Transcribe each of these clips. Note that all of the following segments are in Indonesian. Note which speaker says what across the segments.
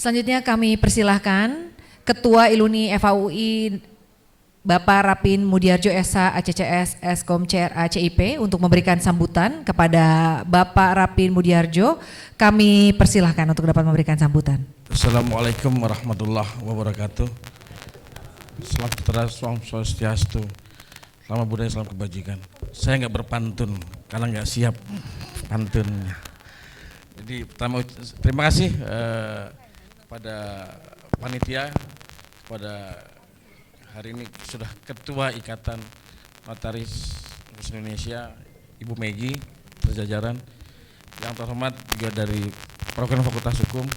Speaker 1: Selanjutnya kami persilahkan Ketua Iluni FAUI Bapak Rapin Mudiarjo SH ACCS Eskom CRA CIP untuk memberikan sambutan kepada Bapak Rapin Mudiarjo. Kami persilahkan untuk dapat memberikan sambutan.
Speaker 2: Assalamualaikum warahmatullahi wabarakatuh. Salam sejahtera, salam swastiastu, salam budaya, salam kebajikan. Saya nggak berpantun karena nggak siap pantunnya. Jadi pertama terima kasih kepada panitia, kepada hari ini sudah Ketua Ikatan Notaris Indonesia Ibu Megi berjajaran, yang terhormat juga dari program Fakultas Hukum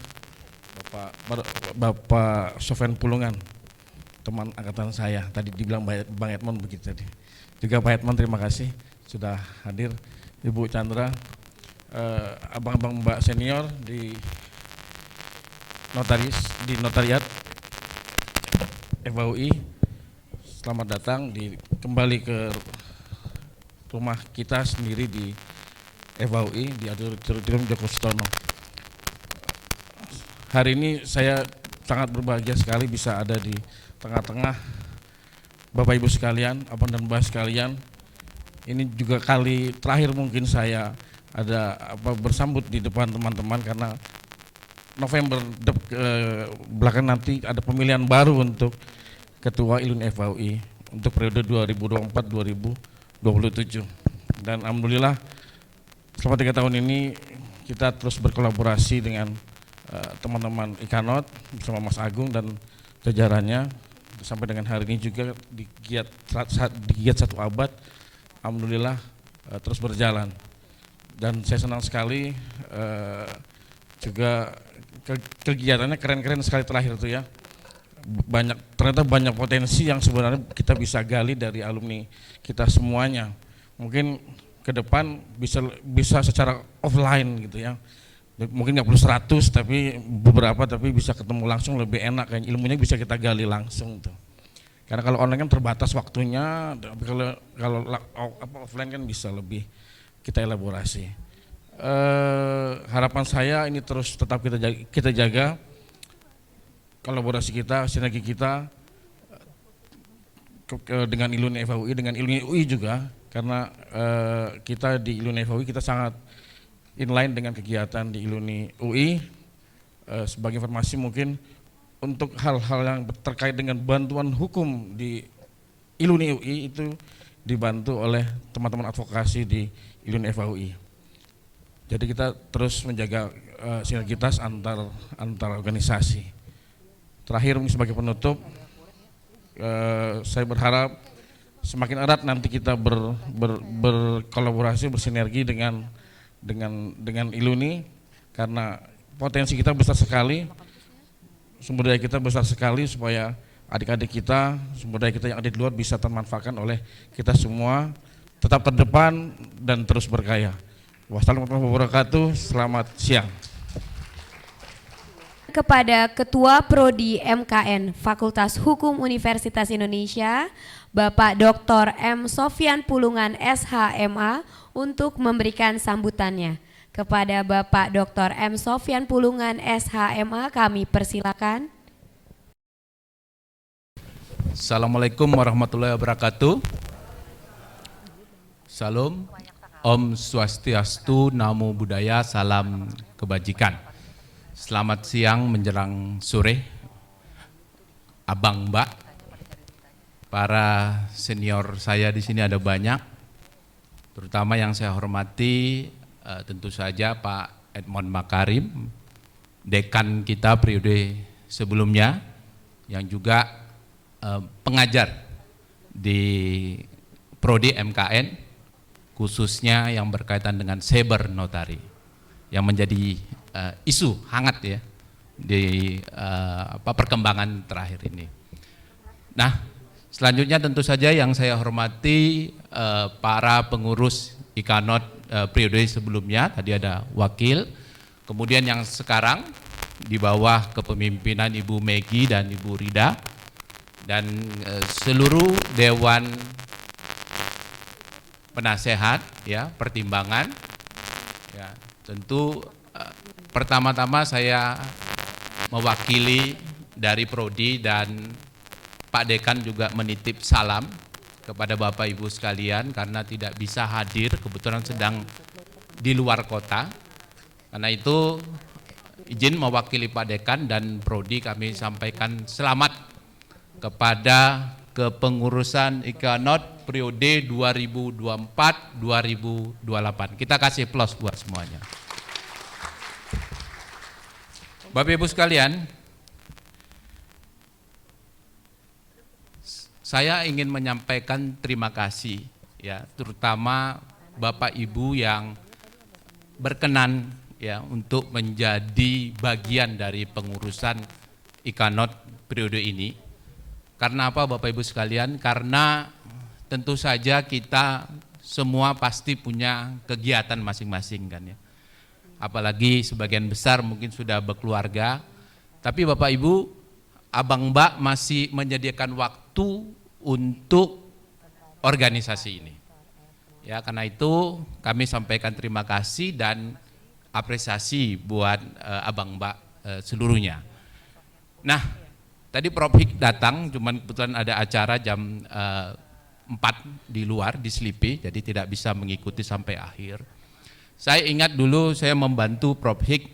Speaker 2: Bapak Sofyan Pulungan, teman angkatan saya, tadi dibilang Bang Edmond begitu tadi. Juga Pak Edmond terima kasih sudah hadir, Ibu Chandra, abang-abang Mbak senior di notariat FAUI, selamat datang kembali ke rumah kita sendiri di FAUI di Auditorium Djoko Sutomo. Hari ini saya sangat berbahagia sekali bisa ada di tengah-tengah Bapak Ibu sekalian, Abang dan Mbak sekalian. Ini juga kali terakhir mungkin saya ada bersambut di depan teman-teman, karena November belakang nanti ada pemilihan baru untuk Ketua Iluni FAUI untuk periode 2024-2027. Dan alhamdulillah selama 3 tahun ini kita terus berkolaborasi dengan teman-teman Ikanot bersama Mas Agung dan jajarannya sampai dengan hari ini juga di Giat 1 abad, alhamdulillah terus berjalan. Dan saya senang sekali juga kegiatannya keren-keren sekali terakhir itu ya. Ternyata banyak potensi yang sebenarnya kita bisa gali dari alumni kita semuanya. Mungkin ke depan bisa secara offline gitu ya. Mungkin nggak perlu 100 tapi beberapa, tapi bisa ketemu langsung lebih enak, kan ilmunya bisa kita gali langsung tuh. Karena kalau online kan terbatas waktunya, tapi kalau offline kan bisa lebih kita elaborasi. Harapan saya ini terus tetap kita jaga kolaborasi kita, sinergi kita dengan Iluni FAUI, dengan Iluni UI juga, karena kita di Iluni FAUI kita sangat inline dengan kegiatan di Iluni UI. Sebagai informasi mungkin untuk hal-hal yang terkait dengan bantuan hukum di Iluni UI itu dibantu oleh teman-teman advokasi di Iluni FAUI. Jadi kita terus menjaga sinergitas antar organisasi. Terakhir sebagai penutup, saya berharap semakin erat nanti kita berkolaborasi, bersinergi dengan Iluni, karena potensi kita besar sekali, sumber daya kita besar sekali, supaya adik-adik kita, sumber daya kita yang ada di luar bisa termanfaatkan oleh kita semua, tetap terdepan dan terus berkaya. Wassalamualaikum warahmatullahi wabarakatuh. Selamat siang.
Speaker 3: Kepada Ketua Prodi MKN Fakultas Hukum Universitas Indonesia, Bapak Dr. M. Sofyan Pulungan SHMA untuk memberikan sambutannya. Kepada Bapak Dr. M. Sofyan Pulungan SHMA kami persilakan.
Speaker 4: Assalamualaikum warahmatullahi wabarakatuh. Salam, Om Swastiastu, Namo Buddhaya, salam kebajikan. Selamat siang menjelang sore, abang, mbak, para senior saya di sini ada banyak, terutama yang saya hormati tentu saja Pak Edmond Makarim, dekan kita periode sebelumnya, yang juga pengajar di Prodi MKN, khususnya yang berkaitan dengan cyber notari, yang menjadi isu hangat ya di perkembangan terakhir ini. Nah, selanjutnya tentu saja yang saya hormati para pengurus Ikanot periode sebelumnya, tadi ada wakil, kemudian yang sekarang di bawah kepemimpinan Ibu Megi dan Ibu Rida, dan seluruh Dewan Penasehat ya, pertimbangan ya. Tentu pertama-tama saya mewakili dari Prodi dan Pak Dekan juga menitip salam kepada Bapak Ibu sekalian karena tidak bisa hadir, kebetulan sedang di luar kota. Karena itu izin mewakili Pak Dekan dan Prodi kami sampaikan selamat kepada kepengurusan Ikanot periode 2024-2028. Kita kasih plus buat semuanya. Bapak Ibu sekalian, saya ingin menyampaikan terima kasih ya, terutama Bapak Ibu yang berkenan ya untuk menjadi bagian dari pengurusan Ikanot periode ini. Karena apa Bapak Ibu sekalian? Karena tentu saja kita semua pasti punya kegiatan masing-masing kan ya. Apalagi sebagian besar mungkin sudah berkeluarga, tapi Bapak Ibu, Abang Mbak masih menyediakan waktu untuk organisasi ini. Ya, karena itu kami sampaikan terima kasih dan apresiasi buat Abang Mbak seluruhnya. Nah, tadi Prof Hik datang, cuman kebetulan ada acara jam 4 di luar di Slipi, jadi tidak bisa mengikuti sampai akhir. Saya ingat dulu saya membantu Prof Hik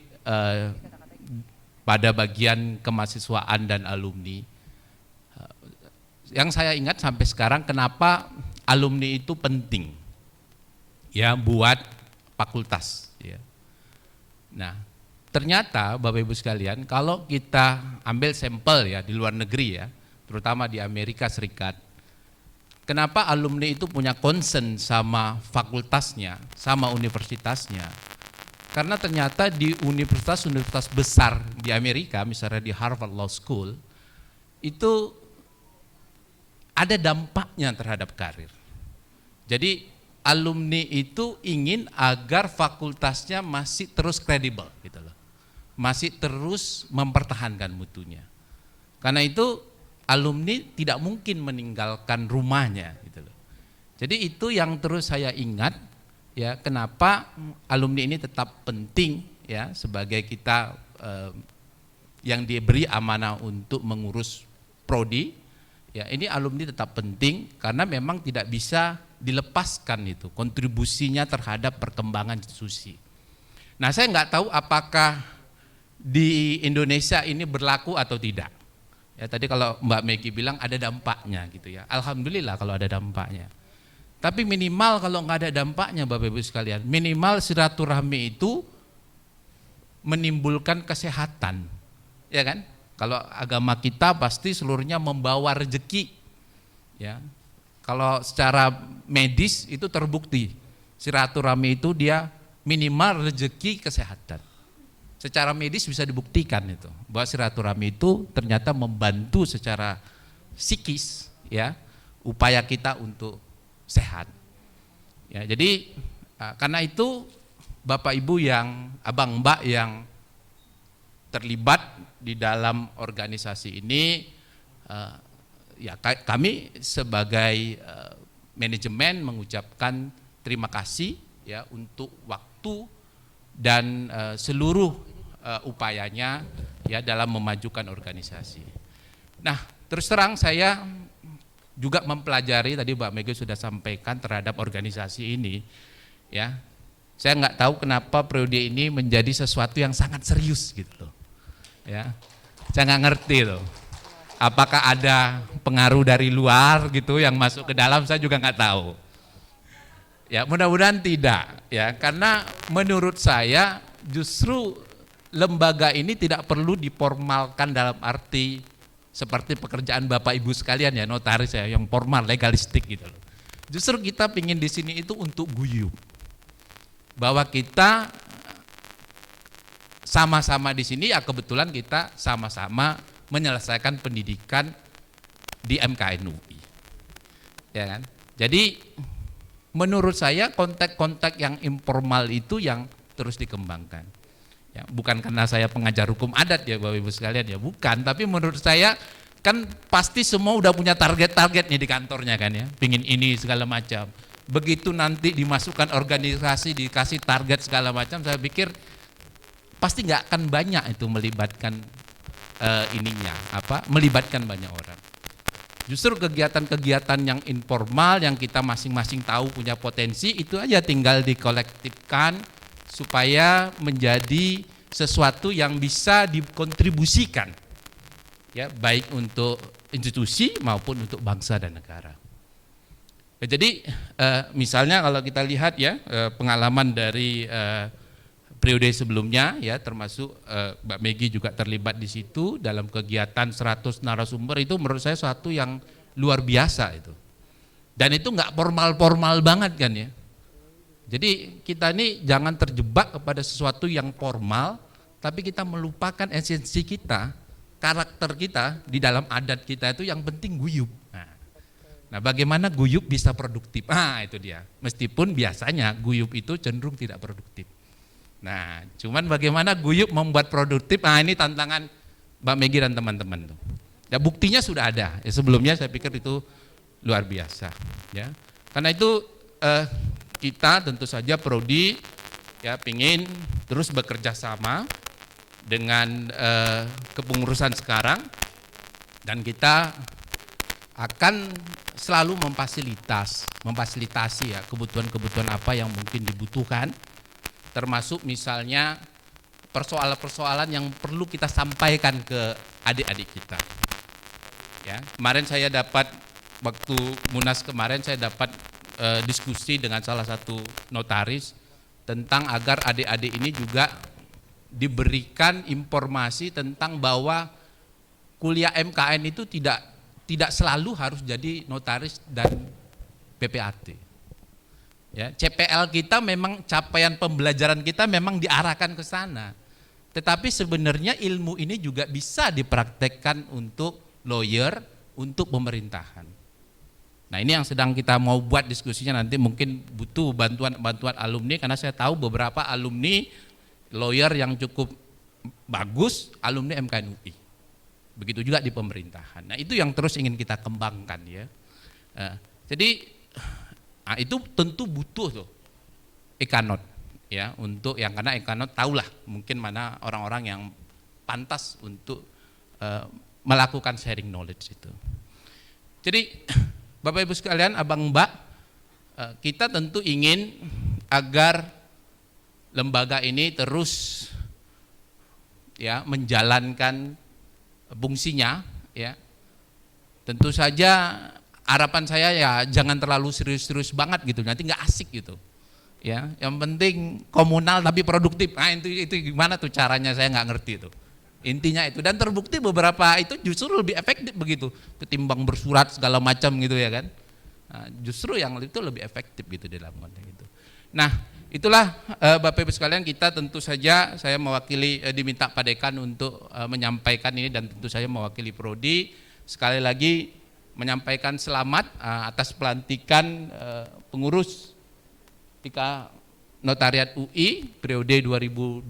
Speaker 4: pada bagian kemahasiswaan dan alumni. Yang saya ingat sampai sekarang kenapa alumni itu penting ya buat fakultas ya. Nah, ternyata Bapak Ibu sekalian, kalau kita ambil sampel ya di luar negeri ya, terutama di Amerika Serikat, kenapa alumni itu punya concern sama fakultasnya, sama universitasnya? Karena ternyata di universitas-universitas besar di Amerika, misalnya di Harvard Law School, itu ada dampaknya terhadap karir. Jadi alumni itu ingin agar fakultasnya masih terus kredibel gitu loh. Masih terus mempertahankan mutunya. Karena itu alumni tidak mungkin meninggalkan rumahnya gitu loh. Jadi itu yang terus saya ingat ya, kenapa alumni ini tetap penting ya sebagai kita yang diberi amanah untuk mengurus prodi. Ya, ini alumni tetap penting karena memang tidak bisa dilepaskan itu kontribusinya terhadap perkembangan institusi. Nah, saya nggak tahu apakah di Indonesia ini berlaku atau tidak. Ya, tadi kalau Mbak Megi bilang ada dampaknya gitu ya. Alhamdulillah kalau ada dampaknya. Tapi minimal kalau nggak ada dampaknya Bapak Ibu sekalian, minimal silaturahmi itu menimbulkan kesehatan. Ya kan? Kalau agama kita pasti seluruhnya membawa rezeki. Ya. Kalau secara medis itu terbukti. Silaturahmi itu dia minimal rezeki kesehatan. Secara medis bisa dibuktikan itu bahwa silaturahmi itu ternyata membantu secara psikis ya upaya kita untuk sehat. Ya, jadi karena itu Bapak Ibu yang Abang Mbak yang terlibat di dalam organisasi ini ya kami sebagai manajemen mengucapkan terima kasih ya untuk waktu dan seluruh upayanya ya dalam memajukan organisasi. Nah, terus terang saya juga mempelajari tadi Mbak Megi sudah sampaikan terhadap organisasi ini ya. Saya nggak tahu kenapa periode ini menjadi sesuatu yang sangat serius gitu loh. Ya. Saya nggak ngerti loh. Apakah ada pengaruh dari luar gitu yang masuk ke dalam, saya juga nggak tahu. Ya, mudah-mudahan tidak ya, karena menurut saya justru lembaga ini tidak perlu diformalkan dalam arti seperti pekerjaan Bapak Ibu sekalian ya, notaris ya, yang formal, legalistik gitu loh. Justru kita pingin di sini itu untuk guyup. Bahwa kita sama-sama di sini ya kebetulan kita sama-sama menyelesaikan pendidikan di MKN UI. Ya kan? Jadi menurut saya kontak-kontak yang informal itu yang terus dikembangkan. Ya, bukan karena saya pengajar hukum adat ya Bapak Ibu sekalian ya, bukan, tapi menurut saya kan pasti semua udah punya target-targetnya di kantornya kan ya, pingin ini segala macam. Begitu nanti dimasukkan organisasi dikasih target segala macam, saya pikir pasti nggak akan banyak itu melibatkan melibatkan banyak orang. Justru kegiatan-kegiatan yang informal yang kita masing-masing tahu punya potensi itu aja tinggal dikolektifkan supaya menjadi sesuatu yang bisa dikontribusikan, ya, baik untuk institusi maupun untuk bangsa dan negara. Jadi misalnya kalau kita lihat ya pengalaman dari periode sebelumnya ya, termasuk Mbak Megi juga terlibat di situ dalam kegiatan 100 narasumber, itu menurut saya suatu yang luar biasa itu. Dan itu nggak formal-formal banget kan ya. Jadi kita ini jangan terjebak kepada sesuatu yang formal, tapi kita melupakan esensi kita, karakter kita di dalam adat kita itu yang penting guyup. Nah, bagaimana guyup bisa produktif? Itu dia. Meskipun biasanya guyup itu cenderung tidak produktif. Nah, cuman bagaimana guyup membuat produktif? Ini tantangan Mbak Megi dan teman-teman tuh. Ya, buktinya sudah ada. Ya, sebelumnya saya pikir itu luar biasa. Ya, karena itu kita tentu saja Prodi ya pingin terus bekerja sama dengan kepengurusan sekarang, dan kita akan selalu memfasilitasi ya kebutuhan-kebutuhan apa yang mungkin dibutuhkan, termasuk misalnya persoalan-persoalan yang perlu kita sampaikan ke adik-adik kita. Ya, kemarin saya dapat waktu Munas kemarin saya dapat diskusi dengan salah satu notaris tentang agar adik-adik ini juga diberikan informasi tentang bahwa kuliah MKN itu tidak selalu harus jadi notaris dan PPAT. Ya, CPL kita memang capaian pembelajaran kita memang diarahkan ke sana. Tetapi sebenarnya ilmu ini juga bisa dipraktekkan untuk lawyer, untuk pemerintahan. Nah, ini yang sedang kita mau buat diskusinya, nanti mungkin butuh bantuan alumni, karena saya tahu beberapa alumni lawyer yang cukup bagus, alumni MKN UI. Begitu juga di pemerintahan. Nah, itu yang terus ingin kita kembangkan ya. Jadi itu tentu butuh tuh Ekanot ya, untuk yang, karena Ekanot tahulah mungkin mana orang-orang yang pantas untuk melakukan sharing knowledge itu. Jadi Bapak Ibu sekalian, Abang Mbak, kita tentu ingin agar lembaga ini terus ya menjalankan fungsinya ya. Tentu saja harapan saya ya jangan terlalu serius-serius banget gitu, nanti nggak asik gitu ya. Yang penting komunal tapi produktif. Nah, itu gimana tuh caranya, saya nggak ngerti itu. Intinya itu, dan terbukti beberapa itu justru lebih efektif begitu ketimbang bersurat segala macam gitu ya kan. Nah, justru yang itu lebih efektif gitu dalam konteks itu. Nah, itulah Bapak Ibu sekalian, kita tentu saja saya mewakili diminta Pak Dekan untuk menyampaikan ini, dan tentu saya mewakili Prodi sekali lagi menyampaikan selamat atas pelantikan pengurus Tika Notariat UI periode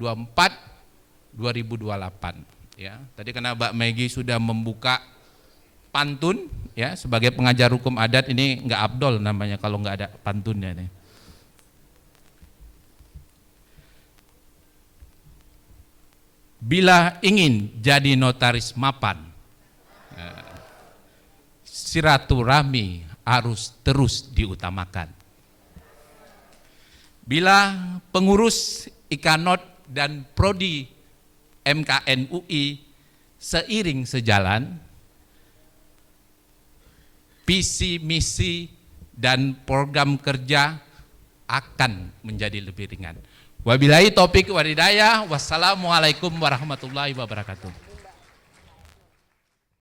Speaker 4: 2024-2028 ya. Tadi karena Mbak Megi sudah membuka pantun ya, sebagai pengajar hukum adat ini nggak abdol namanya kalau nggak ada pantunnya nih. Bila ingin jadi notaris mapan, silaturahmi harus terus diutamakan. Bila pengurus Ikanot dan Prodi MKN UI seiring sejalan, visi misi dan program kerja akan menjadi lebih ringan. Wabillahi taufik wal hidayah. Wassalamualaikum warahmatullahi wabarakatuh.